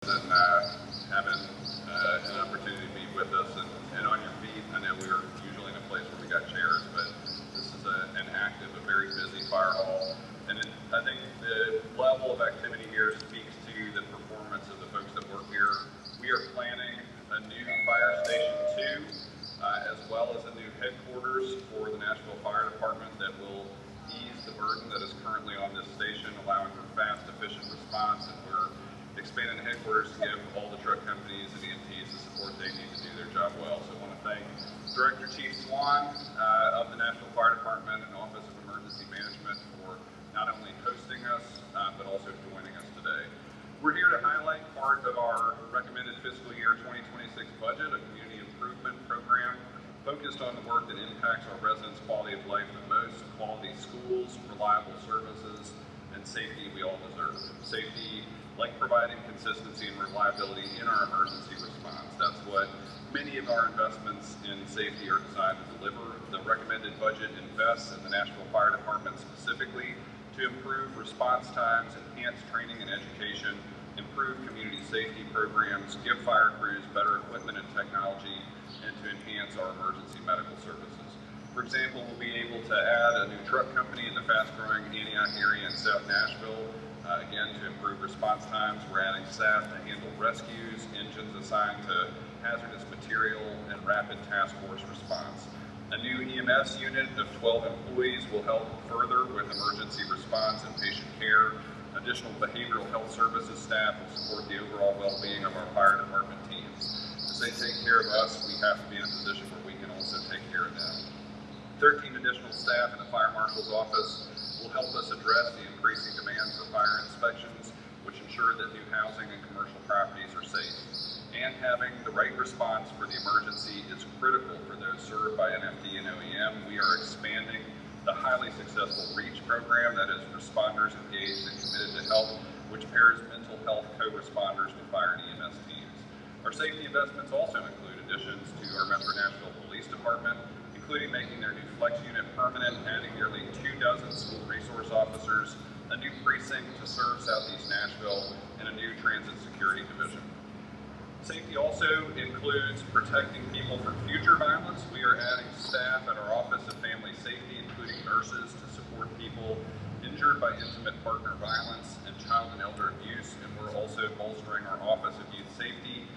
And having an opportunity to be with us and on your feet. I know we were usually in a place where we got chairs, but this is an active, a very busy fire hall. And I think the level of activity here speaks to the performance of the folks that work here. We are planning a new fire station 2, as well as a new headquarters for the Nashville Fire Department that will ease the burden that is currently on this station, allowing for fast, efficient response. And we're expanding the headquarters to give all the truck companies and EMTs the support they need to do their job well. So I want to thank Director Chief Swan of the Nashville Fire Department and Office of Emergency Management for not only hosting us, but also joining us today. We're here to highlight part of our recommended fiscal year 2026 budget, a community improvement program focused on the work that impacts our residents' quality of life the most: quality schools, reliable services, and safety we all deserve. Safety, like providing consistency and reliability in our emergency response. That's what many of our investments in safety are designed to deliver. The recommended budget invests in the Nashville Fire Department specifically to improve response times, enhance training and education, improve community safety programs, give fire crews better equipment and technology, and to enhance our emergency medical services. For example, we'll be able to add a new truck company in the fast-growing Antioch area in South Nashville. Again, to improve response times, we're adding staff to handle rescues, engines assigned to hazardous material, and rapid task force response. A new EMS unit of 12 employees will help further with emergency response and patient care. Additional behavioral health services staff will support the overall well-being of our fire department teams. As they take care of us, we have to be in a position where we can also take care of them. 13 additional staff in the fire marshal's office will help us address the increasing demand for fire inspections, which ensure that new housing and commercial properties are safe. And having the right response for the emergency is critical for those served by NFD and OEM. We are expanding the highly successful REACH program, that is responders engaged and committed to help, which pairs mental health co-responders with fire and EMS teams. Our safety investments also include additions to our Metro Nashville Police Department, including making their new flex unit permanent, adding nearly 24 school resource officers, a new precinct to serve Southeast Nashville, and a new transit security division. Safety also includes protecting people from future violence. We are adding staff at our Office of Family Safety, including nurses, to support people injured by intimate partner violence and child and elder abuse. And we're also bolstering our Office of Youth Safety,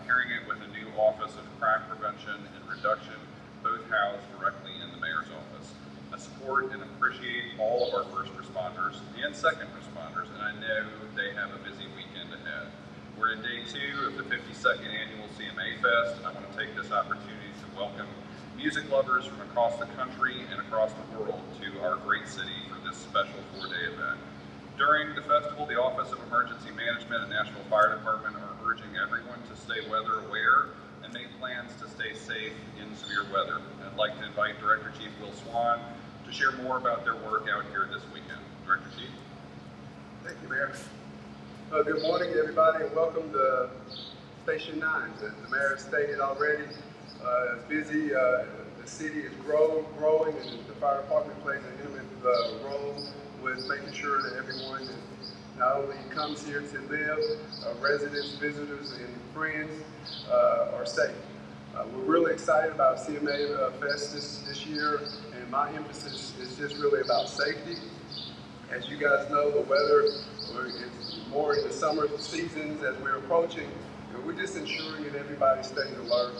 pairing it with a new Office of Crack Prevention and Reduction, both housed directly in the mayor's office. I support and appreciate all of our first responders and second responders, and I know they have a busy weekend ahead. We're in day 2 of the 52nd annual CMA Fest, and I want to take this opportunity to welcome music lovers from across the country and across the world to our great city for this special 4-day event. During the festival, the Office of Emergency Management and Nashville Fire Department are urging everyone to stay weather aware and make plans to stay safe in severe weather. I'd like to invite Director Chief Will Swan to share more about their work out here this weekend. Director Chief. Thank you, Mayor. Good morning, everybody, and welcome to Station 9. The mayor has stated already, it's busy. The city is growing, and the fire department plays an intimate role with making sure that everyone not only comes here to live, residents, visitors, and friends are safe. We're really excited about CMA Fest this year, and my emphasis is just really about safety. As you guys know, the weather is more in the summer seasons as we're approaching. We're just ensuring that everybody stays alert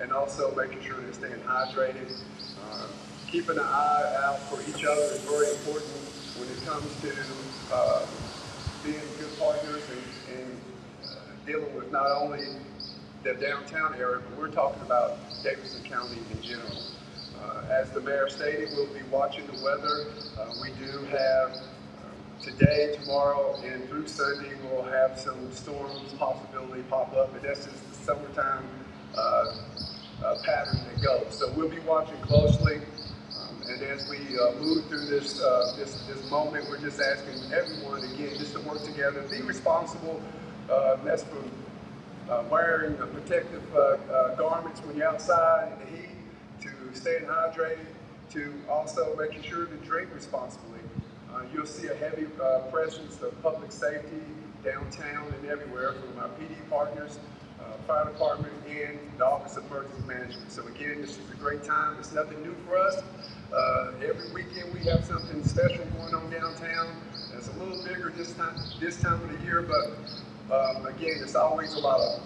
and also making sure they're staying hydrated. Keeping an eye out for each other is very important when it comes to being good partners and dealing with not only the downtown area, but we're talking about Davidson County in general. As the mayor stated, we'll be watching the weather. We do have today, tomorrow, and through Sunday, we'll have some storms possibility pop up, but that's just the summertime pattern that goes. So we'll be watching closely. And as we move through this moment, we're just asking everyone, again, just to work together, be responsible. That's from wearing protective garments when you're outside in the heat, to staying hydrated, to also making sure to drink responsibly. You'll see a heavy presence of public safety downtown and everywhere from our PD partners, fire department, and the Office of Emergency Management. So again, this is a great time. It's nothing new for us. Every weekend we have something special going on downtown. It's a little bigger this time of the year, but again, it's always a lot of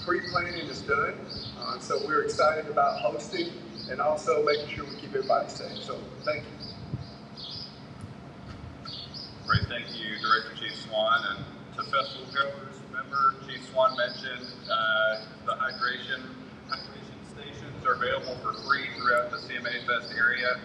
pre-planning that's done. So we're excited about hosting and also making sure we keep everybody safe. So thank you. Great, thank you, Director Chief Swan. And to festival goers, remember, Chief Swan mentioned the hydration stations are available for free throughout the CMA Fest area.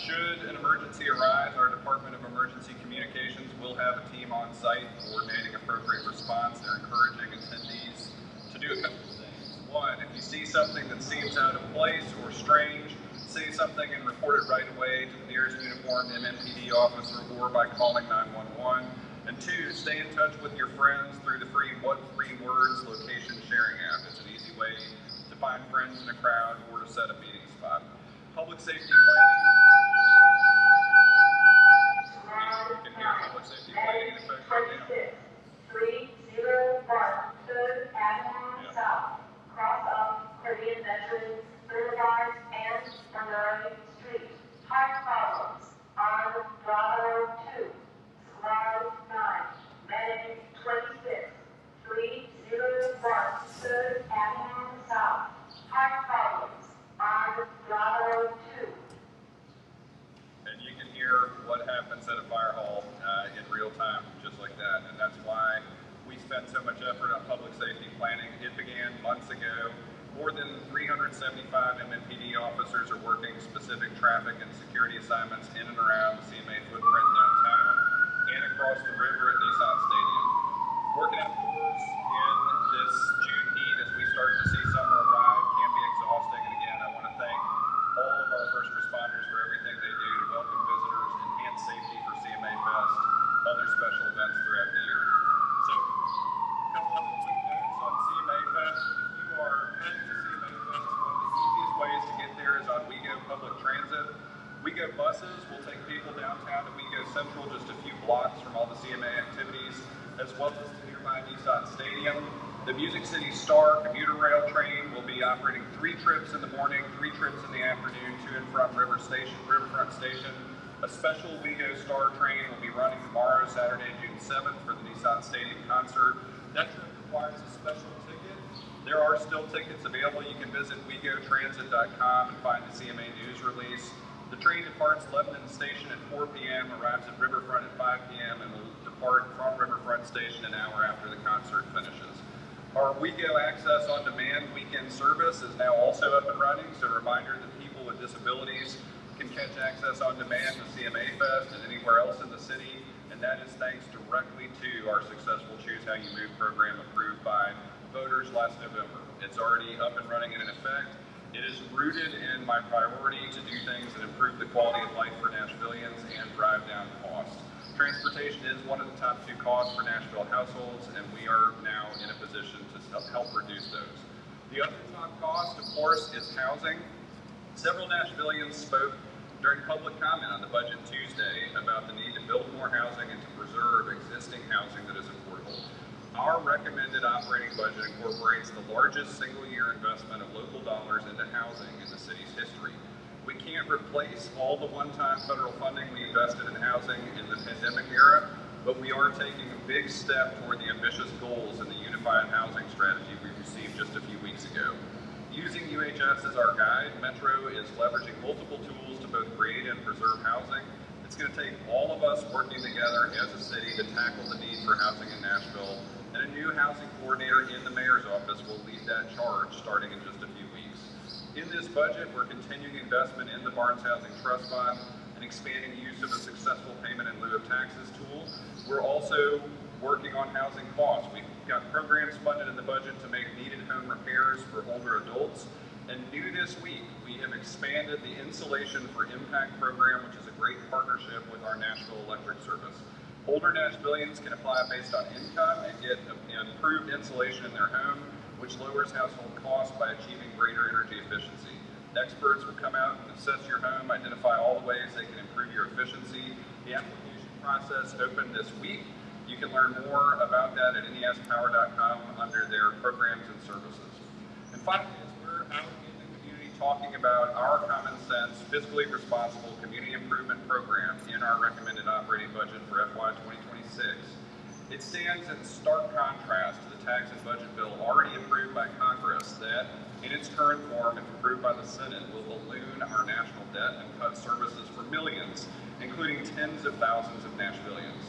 Should an emergency arise, our Department of Emergency Communications will have a team on site coordinating appropriate response. They're encouraging attendees to do a couple of things. One, if you see something that seems out of place or strange, say something and report it right away to the nearest uniformed MMPD officer or by calling 911. And two, stay in touch with your friends through the free What Three Words location sharing app. It's an easy way to find friends in a crowd or to set a meeting spot. Public safety planning. You can hear public safety planning in effect right now. 301 Third Avenue South, cross off Korean Veterans Boulevard and Monroe Street. Heart problems on Bravo 2, Slide 9, Medic 26, 301 Third Avenue South. Heart problems on Bravo 2. And you can hear what happens at a fire hall in real time, just like that. And that's why we spend so much effort on public safety planning. It began months ago. More than 375 MMPD officers are working specific traffic and security assignments in and around the CMA footprint downtown and across the river at Nissan Stadium. Working outdoors in this June heat as we start to see summer arrive can be exhausting. And again, I want to thank all of our first responders for everything they do to welcome visitors, enhance safety for CMA Fest, other special events throughout the year. So, a couple of quick notes on CMA Fest. If you are heading to CMA Fest, one of the easiest ways to get there is on WeGo Public Transit. WeGo buses will take people downtown to WeGo Central, just a few blocks from all the CMA activities, as well as the nearby Nissan Stadium. The Music City Star commuter rail train will be operating 3 trips in the morning, 3 trips in the afternoon to and from Riverfront Station. A special WeGo Star train will be running tomorrow, Saturday, June 7th, for the Nissan Stadium concert. That trip requires a special ticket. There are still tickets available. You can visit WeGoTransit.com and find the CMA news release. The train departs Lebanon Station at 4 p.m., arrives at Riverfront at 5 p.m., and will depart from Riverfront Station an hour after the concert finishes. Our WeGo Access On Demand weekend service is now also up and running, so a reminder that people with disabilities can catch Access On Demand to CMA Fest and anywhere else in the city, and that is thanks directly to our successful Choose How You Move program approved by voters last November. It's already up and running and in effect. It is rooted in my priority to do things that improve the quality of life for Nashvillians and drive down costs. Transportation is one of the top 2 costs for Nashville households, and we are now in a position to help reduce those. The other top cost, of course, is housing. Several Nashvillians spoke during public comment on the budget Tuesday about the need to build more housing and to preserve existing housing that is affordable. Our recommended operating budget incorporates the largest single-year investment of local dollars into housing in the city's history. We can't replace all the one-time federal funding we invested in housing in the pandemic era, but we are taking a big step toward the ambitious goals in the unified housing strategy we received just a few weeks ago. Using UHS as our guide, Metro is leveraging multiple tools to both create and preserve housing. It's going to take all of us working together as a city to tackle the need for housing in Nashville, and a new housing coordinator in the mayor's office will lead that charge starting in just a few weeks. In this budget, we're continuing investment in the Barnes Housing Trust Fund and expanding use of a successful payment in lieu of taxes tool. We're also working on housing costs. We've got programs funded in the budget to make needed home repairs for older adults. And new this week, we have expanded the Insulation for Impact program, which is a great partnership with our Nashville Electric Service. Older Nashvillians can apply based on income and get improved insulation in their home, which lowers household costs by achieving greater energy efficiency. Experts will come out and assess your home, identify all the ways they can improve your efficiency. The application process opened this week. You can learn more about that at nespower.com under their programs and services. And finally, as we're out in the community talking about our common sense, fiscally responsible community improvement program in our recommended operating budget for FY 2026, it stands in stark contrast to the tax and budget bill already approved by Congress that, in its current form, if approved by the Senate, will balloon our national debt and cut services for millions, including tens of thousands of Nashvillians.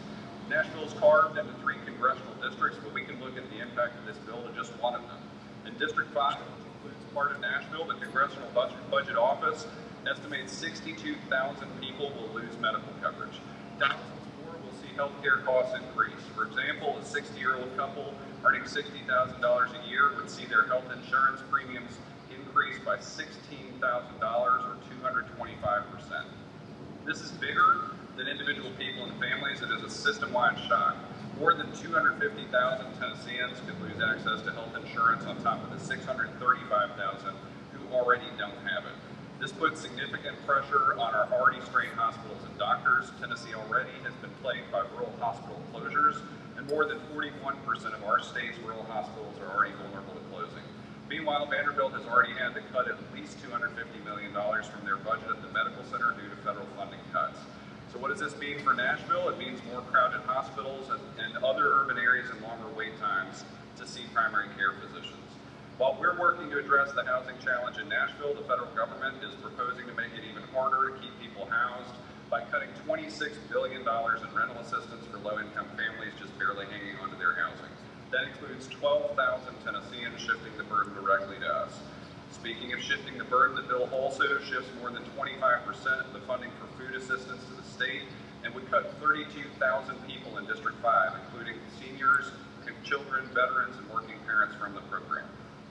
Nashville is carved into 3 congressional districts, but we can look at the impact of this bill to just one of them. In District 5, which includes part of Nashville, the Congressional Budget Office estimates 62,000 people will lose medical coverage. Thousands more will see healthcare costs increase. For example, a 60-year-old couple earning $60,000 a year would see their health insurance premiums increase by $16,000 or 225%. This is bigger than individual people and families. It is a system-wide shock. More than 250,000 Tennesseans could lose access to health insurance on top of the 635,000 who already don't have it. This puts significant pressure on our already strained hospitals and doctors. Tennessee already has been plagued by rural hospital closures, and more than 41% of our state's rural hospitals are already vulnerable to closing. Meanwhile, Vanderbilt has already had to cut at least $250 million from their budget at the medical center due to federal funding cuts. So what does this mean for Nashville? It means more crowded hospitals and other urban areas and longer wait times to see primary care physicians. While we're working to address the housing challenge in Nashville, the federal government is proposing to make it even harder to keep people housed by cutting $26 billion in rental assistance for low-income families just barely hanging onto their housing. That includes 12,000 Tennesseans, shifting the burden directly to us. Speaking of shifting the burden, the bill also shifts more than 25% of the funding for food assistance to the state and would cut 32,000 people in District 5, including seniors, children, veterans, and working parents from the program.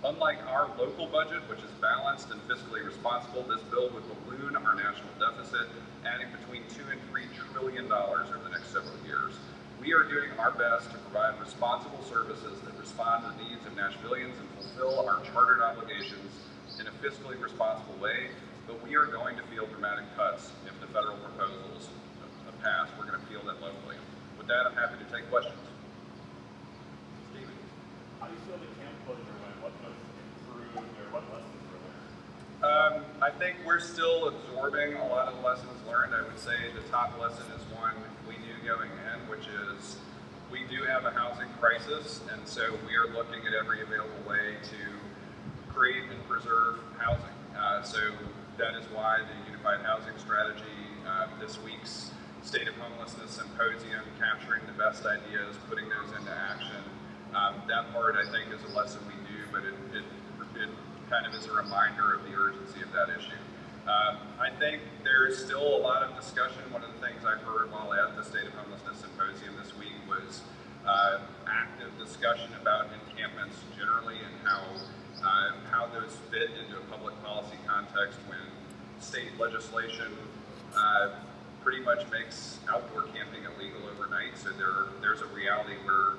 Unlike our local budget, which is balanced and fiscally responsible, this bill would balloon our national deficit, adding between $2 and $3 trillion over the next several years. We are doing our best to provide responsible services that respond to the needs of Nashvillians and fulfill our chartered obligations in a fiscally responsible way, but we are going to feel dramatic cuts if the federal proposals pass. We're going to feel that locally. With that, I'm happy to take questions. Stephen? How do you feel the camp closure went? What was improved or what lessons were learned? I think we're still absorbing a lot of the lessons learned. I would say the top lesson is one we knew going in, which is we do have a housing crisis, and so we are looking at every available way to create and preserve housing. So that is why the Unified Housing Strategy, this week's State of Homelessness Symposium, capturing the best ideas, putting those into action. That part, I think, is a lesson we do, but it kind of is a reminder of the urgency of that issue. I think there's still a lot of discussion. One of the things I heard while at the State of Homelessness Symposium this week was active discussion about encampments generally and how those fit into a public policy context when state legislation pretty much makes outdoor camping illegal overnight. So there's a reality where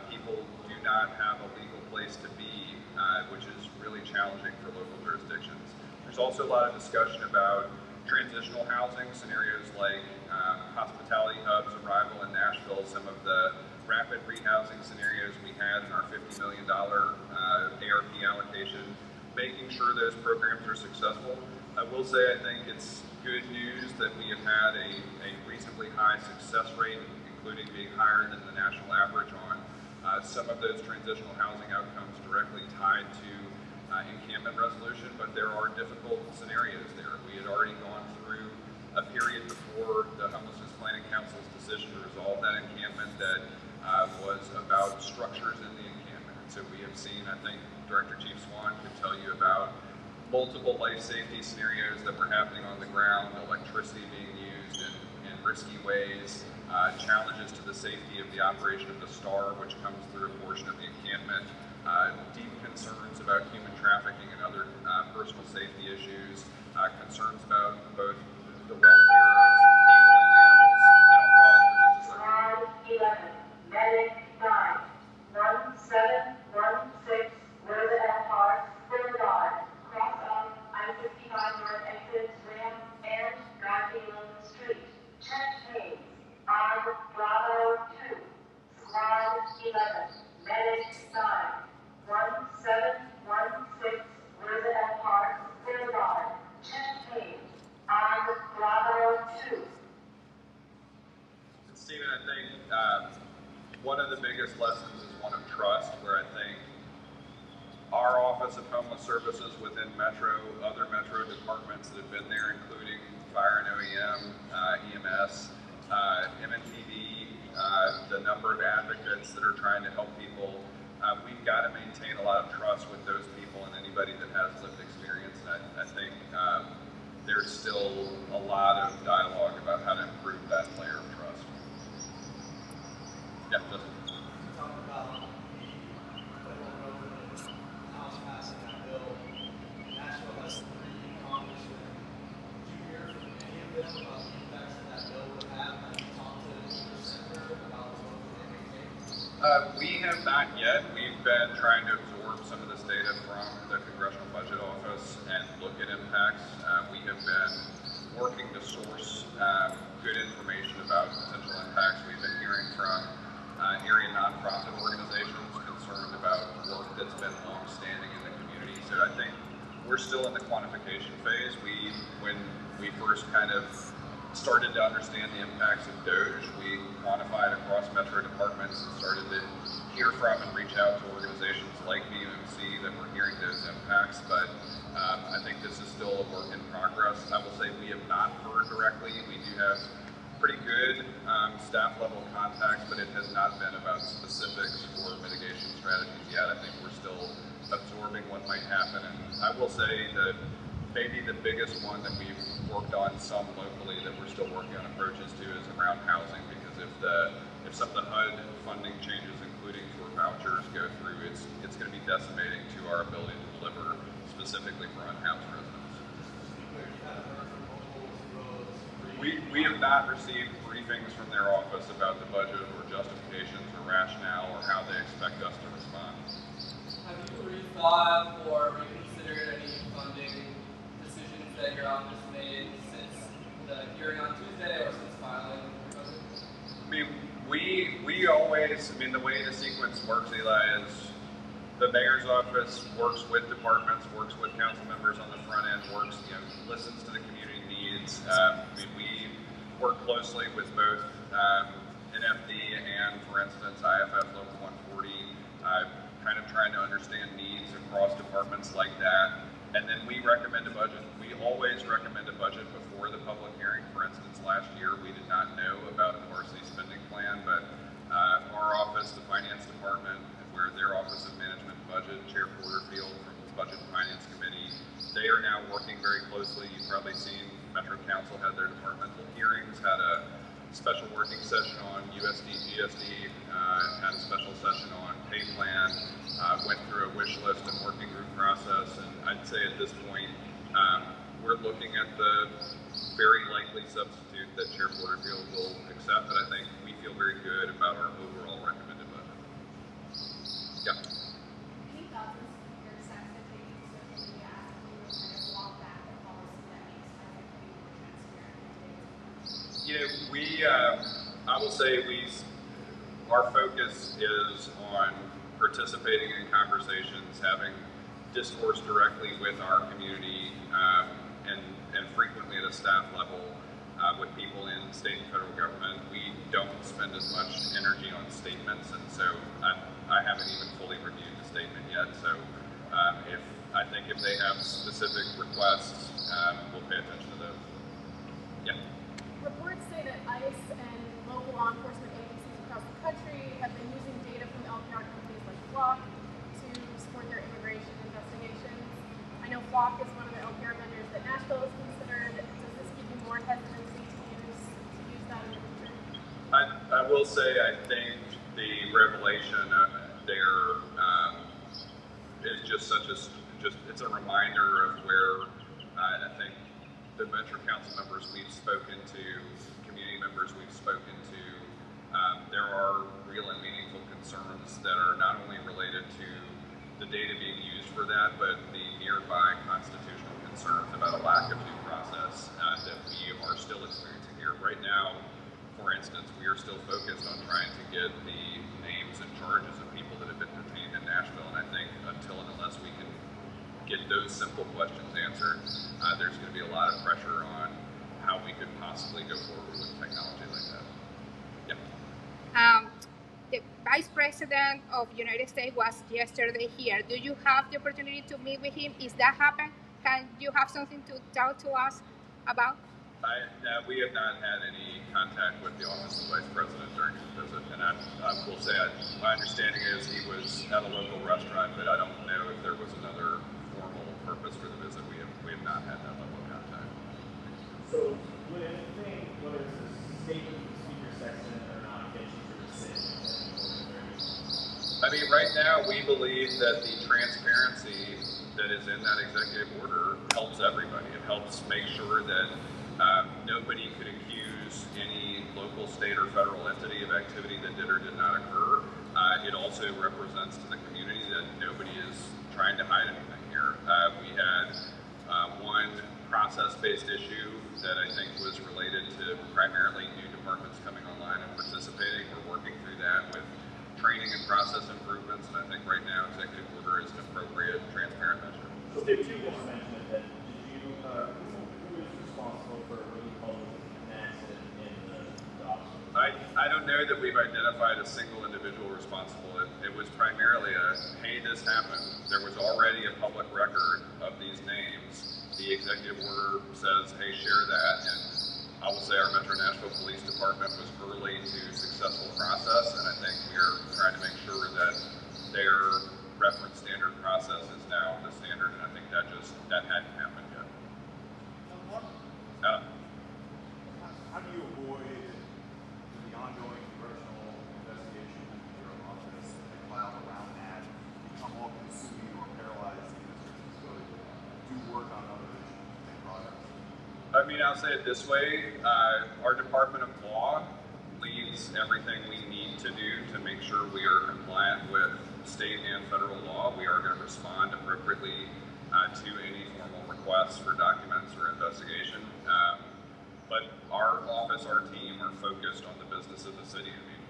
people do not have a legal place to be, which is really challenging for local jurisdictions. There's also a lot of discussion about transitional housing scenarios like hospitality hubs, arrival in Nashville, some of the rapid rehousing scenarios we had in our $50 million ARP allocation, making sure those programs are successful. I will say I think it's good news that we have had a reasonably high success rate, including being higher than the national average on some of those transitional housing outcomes directly tied to encampment resolution, but there are difficult scenarios there. We had already gone through a period before the Homelessness Planning Council's decision to resolve that encampment that was about structures in the encampment. So we have seen, I think Director Chief Swan could tell you about multiple life safety scenarios that were happening on the ground, electricity being used in risky ways, challenges to the safety of the operation of the STAR, which comes through a portion of the encampment, deep concerns about human trafficking and other personal safety issues, concerns about both the welfare of people and animals. And I'll pause for just a second. 11, medic 9, 1716, where the Empire, clear guard, cross up I-65 North exit, ramp, and Garfield Street. Check Hayes, on Bravo 2, Office of Homeless Services within Metro, other Metro departments that have been there, including Fire and OEM, EMS, MNPD, the number of advocates that are trying to help people. We've got to maintain a lot of trust with those people and anybody that has lived experience. And I think there's still a lot of dialogue about how to improve that layer of trust. Yeah, Justin. Talk about the House passing that bill. Nashville has 3 congressmen. Did you hear from any of them about the impacts that that bill would have? Have you talked to the senator about the vote that they may take? We have not yet. We've been trying to absorb some of this data from the Congressional Budget Office and look at impacts. We have been working to source good information about potential impacts. We've been hearing from area nonprofit organizations concerned about work that's been long-standing in the community. So I think we're still in the quantification phase. When we first kind of started to understand the impacts of DOGE, we quantified across Metro departments and started to hear from and reach out to organizations like BUMC that were hearing those impacts. But I think this is still a work in progress. I will say we have not heard directly. We do have pretty good staff level contacts, but it has not been about specifics for mitigation strategies yet. I think we're still absorbing what might happen. And I will say that maybe the biggest one that we've worked on some locally that we're still working on approaches to is around housing, because if some of the HUD funding changes, including for vouchers, go through, it's going to be decimating to our ability to deliver specifically for unhoused residents. We have not received briefings from their office about the budget or justifications or rationale or how they expect us to respond. Have you rethought or reconsidered any funding decisions that your office made since the hearing on Tuesday or since filing your budget? I mean, we always, the way the sequence works, Eli, is the mayor's office works with departments, works with council members on the front end, listens to the community needs. We work closely with both NFD and, for instance, IFF Local 140, kind of trying to understand needs across departments like that. And then we recommend a budget. We always recommend a budget before the public hearing. For instance, last year we did not know about a varsity spending plan, but our office, the finance department, where their Office of Management and Budget, Chair Porterfield from the Budget and Finance Committee, they are now working very closely. You've probably seen Metro Council had their departmental hearings, had a special working session on USD, GSD, had a special session on pay plan, went through a wish list and working group process, and I'd say at this point, we're looking at the very likely substitute that Chair Porterfield will accept, but I think we feel very good about our overall recommended budget. Yeah. Any thoughts on your staff taking social media as a kind of walk back the policy that makes everything more transparent? I will say our focus is on participating in conversations, having discourse directly with our community, and frequently at a staff level with people in state and federal government. We don't spend as much energy on statements, and so I haven't even fully reviewed the statement yet. So I think if they have specific requests, we'll pay attention to those. Yeah. Reports say that ICE and local law enforcement agencies across the country have been using data from LPR companies like Flock to support their immigration investigations. I know Flock is one of the LPR vendors that Nashville is considered. Does this give you more hesitancy to use that in the future? I will say I think the revelation there is just it's a reminder of where I think the Metro Council members we've spoken to, community members we've spoken to, there are real and meaningful concerns that are not only related to the data being used for that, but the nearby constitutional concerns about a lack of due process that we are still experiencing here. Right now, for instance, we are still focused on trying to get the names and charges of people that have been detained in Nashville, and I think until and unless we can get those simple questions answered, there's going to be a lot of pressure on how we could possibly go forward with technology like that. Yeah. the Vice President of the United States was yesterday here. Do you have the opportunity to meet with him? Is that happened? Can you have something to tell to us about? No, we have not had any contact with the Office of Vice President during his visit, and I will say my understanding is he was at a local restaurant, but I don't know if there was another formal purpose for the visit. We have not had that level of contact. So, would anything, whether it's a statement from Speaker Sexton or not, get you to rescind I mean, right now we believe that the transparency that is in that executive order helps everybody. It helps make sure that nobody could accuse any local, state, or federal entity of activity that did or did not occur. It also represents to the community that nobody is trying to hide anything here. We had one process-based issue that I think was related to primarily new departments coming online and participating. We're working through that with training and process improvements, and I think right now executive order is an appropriate, transparent measure. So Dave, you just mentioned that. Did you, who is responsible for what you call an accident in the docks? I don't know that we've identified a single individual responsible. It was primarily a, hey, this happened. There was already a public record of these names. The executive order says, hey, share that. And I will say our Metro Nashville Police Department was early to successful process, and I think we are trying to make sure that their reference standard process is now the standard, and I think that hadn't happened yet. How do you avoid the ongoing congressional investigation into your office and the cloud around that become all consuming or paralyze the administration's ability to do work on other issues and projects? I mean, I'll say it this way, our Department of Law leads everything we need to do to make sure we are compliant with state and federal law. We are going to respond appropriately to any formal requests for documents or investigation. But our office, our team, are focused on the business of the city. I mean,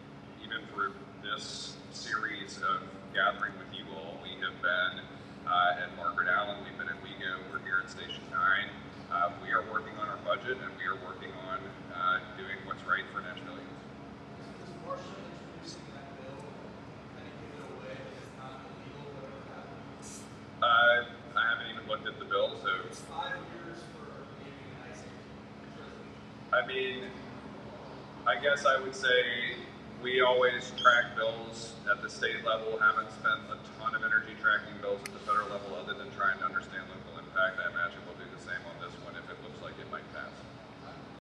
even for this series of gathering with you all, we have been at Margaret Allen, we've been at WeGo, we're here at Station 9. We are working on our budget, and we are working on doing what's right for Nashvilleians. Is Marcia introducing that bill kind of give it away that it's not illegal, whatever happens? I haven't even looked at the bill, so. It's 5 years for maybe an ICT. I mean, I guess I would say we always track bills at the state level, haven't spent a ton of energy tracking bills at the federal level